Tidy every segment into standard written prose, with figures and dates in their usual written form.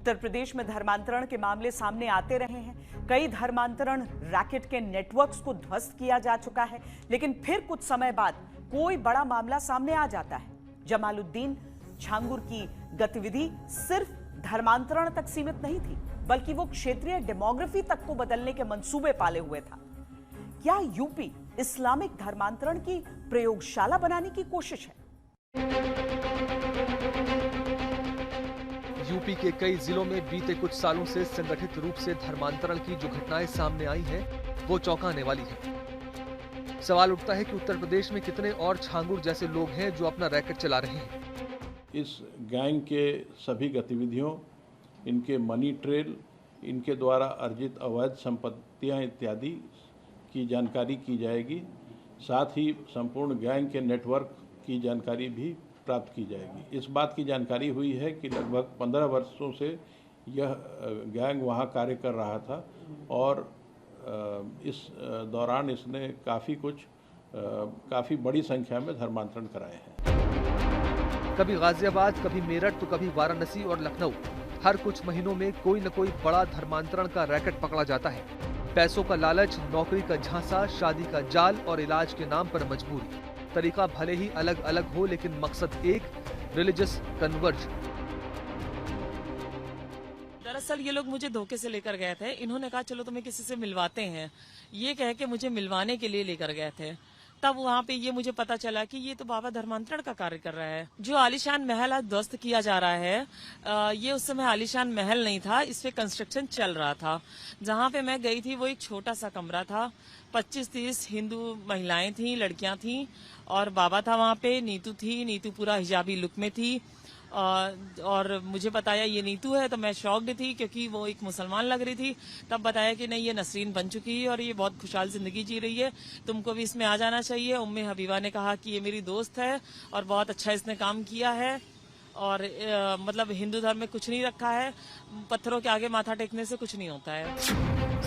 उत्तर प्रदेश में धर्मांतरण के मामले सामने आते रहे हैं। कई धर्मांतरण रैकेट के नेटवर्क्स को ध्वस्त किया जा चुका है, लेकिन फिर कुछ समय बाद कोई बड़ा मामला सामने आ जाता है। जमालुद्दीन छांगुर की गतिविधि सिर्फ धर्मांतरण तक सीमित नहीं थी, बल्कि वो क्षेत्रीय डेमोग्राफी तक को बदलने के मंसूबे पाले हुए था। क्या यूपी इस्लामिक धर्मांतरण की प्रयोगशाला बनाने की कोशिश है? यूपी के कई जिलों में बीते कुछ सालों से संगठित रूप से धर्मांतरण की जो घटनाएं सामने आई हैं, वो चौंकाने वाली हैं। सवाल उठता है कि उत्तर प्रदेश में कितने और छांगुर जैसे लोग हैं जो अपना रैकेट चला रहे हैं। इस गैंग के सभी गतिविधियों, इनके मनी ट्रेल, इनके द्वारा अर्जित अवैध संपत्तियां इत्यादि की जानकारी की जाएगी। साथ ही संपूर्ण गैंग के नेटवर्क की जानकारी भी प्राप्त की जाएगी। इस बात की जानकारी हुई है कि लगभग 15 वर्षों से यह गैंग वहां कार्य कर रहा था और इस दौरान इसने काफ़ी बड़ी संख्या में धर्मांतरण कराए हैं। कभी गाजियाबाद, कभी मेरठ तो कभी वाराणसी और लखनऊ। हर कुछ महीनों में कोई न कोई बड़ा धर्मांतरण का रैकेट पकड़ा जाता है। पैसों का लालच, नौकरी का झांसा, शादी का जाल और इलाज के नाम पर मजबूरी। तरीका भले ही अलग अलग हो, लेकिन मकसद एक, रिलीजियस कन्वर्जन। दरअसल ये लोग मुझे धोखे से लेकर गए थे। इन्होंने कहा चलो तुम्हें किसी से मिलवाते हैं, ये कह के मुझे मिलवाने के लिए लेकर गए थे। तब वहाँ पे ये मुझे पता चला कि ये तो बाबा धर्मांतरण का कार्य कर रहा है। जो आलीशान महल आज ध्वस्त किया जा रहा है, ये उस समय आलीशान महल नहीं था, इस पे कंस्ट्रक्शन चल रहा था। जहाँ पे मैं गई थी वो एक छोटा सा कमरा था। 25-30 हिंदू महिलाएं थी, लड़कियां थी और बाबा था वहाँ पे। नीतू थी, नीतू पूरा हिजाबी लुक में थी और मुझे बताया ये नीतू है, तो मैं शॉक्ड थी क्योंकि वो एक मुसलमान लग रही थी। तब बताया कि नहीं, ये नसरीन बन चुकी है और ये बहुत खुशहाल जिंदगी जी रही है, तुमको भी इसमें आ जाना चाहिए। उम्मे हबीबा ने कहा कि ये मेरी दोस्त है और बहुत अच्छा इसने काम किया है और मतलब हिंदू धर्म में कुछ नहीं रखा है, पत्थरों के आगे माथा टेकने से कुछ नहीं होता है।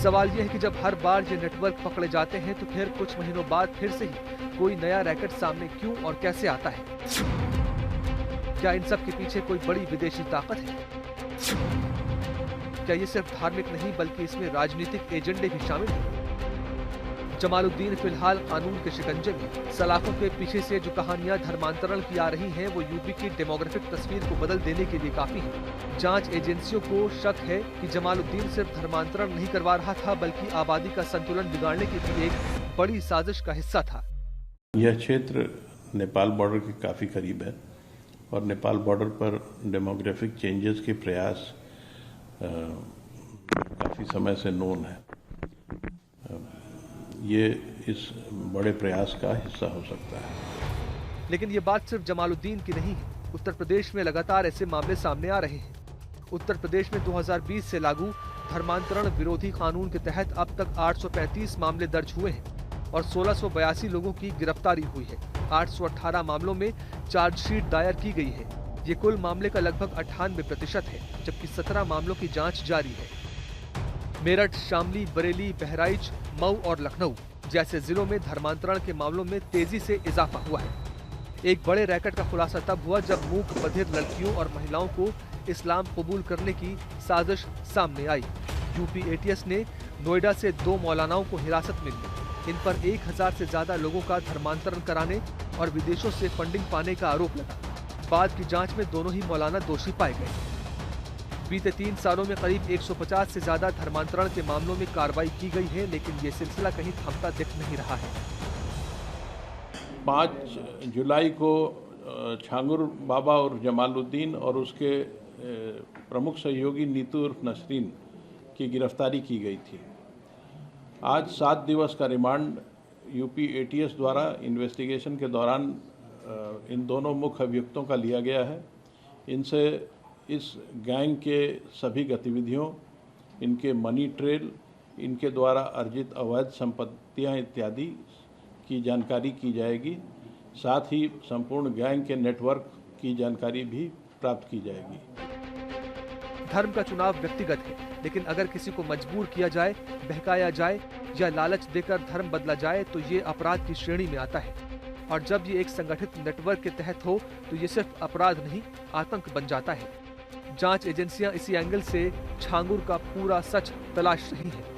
सवाल यह है कि जब हर बार ये नेटवर्क पकड़े जाते हैं तो फिर कुछ महीनों बाद फिर से ही कोई नया रैकेट सामने क्यों और कैसे आता है? क्या इन सब के पीछे कोई बड़ी विदेशी ताकत है? क्या ये सिर्फ धार्मिक नहीं बल्कि इसमें राजनीतिक एजेंडे भी शामिल हैं? जमालुद्दीन फिलहाल कानून के शिकंजे में। सलाखों के पीछे से जो कहानियां धर्मांतरण की आ रही हैं, वो यूपी की डेमोग्राफिक तस्वीर को बदल देने के लिए काफी है। जांच एजेंसियों को शक है कि जमालुद्दीन सिर्फ धर्मांतरण नहीं करवा रहा था, बल्कि आबादी का संतुलन बिगाड़ने की भी एक बड़ी साजिश का हिस्सा था। यह क्षेत्र नेपाल बॉर्डर के काफी करीब है और नेपाल बॉर्डर पर डेमोग्राफिक चेंजेस के प्रयास काफ़ी समय से नोन है। ये इस बड़े प्रयास का हिस्सा हो सकता है। लेकिन ये बात सिर्फ जमालुद्दीन की नहीं है। उत्तर प्रदेश में लगातार ऐसे मामले सामने आ रहे हैं। उत्तर प्रदेश में 2020 से लागू धर्मांतरण विरोधी कानून के तहत अब तक 835 मामले दर्ज हुए हैं और 1682 लोगों की गिरफ्तारी हुई है। 818 मामलों में चार्जशीट दायर की गई है। ये कुल मामले का लगभग 98% है, जबकि 17 मामलों की जांच जारी है। मेरठ, शामली, बरेली, बहराइच, मऊ और लखनऊ जैसे जिलों में धर्मांतरण के मामलों में तेजी से इजाफा हुआ है। एक बड़े रैकेट का खुलासा तब हुआ जब मूक बधिर लड़कियों और महिलाओं को इस्लाम कबूल करने की साजिश सामने आई। यूपी एटीएस ने नोएडा से 2 मौलानाओं को हिरासत में लिया। इन पर 1000 से ज्यादा लोगों का धर्मांतरण कराने और विदेशों से फंडिंग पाने का आरोप लगा। बाद की जांच में दोनों ही मौलाना दोषी पाए गए। बीते 3 सालों में करीब 150 से ज्यादा धर्मांतरण के मामलों में कार्रवाई की गई है, लेकिन ये सिलसिला कहीं थमता दिख नहीं रहा है। 5 जुलाई को छांगुर बाबा और जमालुद्दीन और उसके प्रमुख सहयोगी नीतू उर्फ नसरीन की गिरफ्तारी की गई थी। आज 7 दिवस का रिमांड यूपी एटीएस द्वारा इन्वेस्टिगेशन के दौरान इन दोनों मुख्य अभियुक्तों का लिया गया है। इनसे इस गैंग के सभी गतिविधियों, इनके मनी ट्रेल, इनके द्वारा अर्जित अवैध संपत्तियां इत्यादि की जानकारी की जाएगी। साथ ही संपूर्ण गैंग के नेटवर्क की जानकारी भी प्राप्त की जाएगी। धर्म का चुनाव व्यक्तिगत है, लेकिन अगर किसी को मजबूर किया जाए, बहकाया जाए या लालच देकर धर्म बदला जाए तो ये अपराध की श्रेणी में आता है। और जब ये एक संगठित नेटवर्क के तहत हो तो ये सिर्फ अपराध नहीं, आतंक बन जाता है। जांच एजेंसियां इसी एंगल से छांगुर का पूरा सच तलाश रही हैं।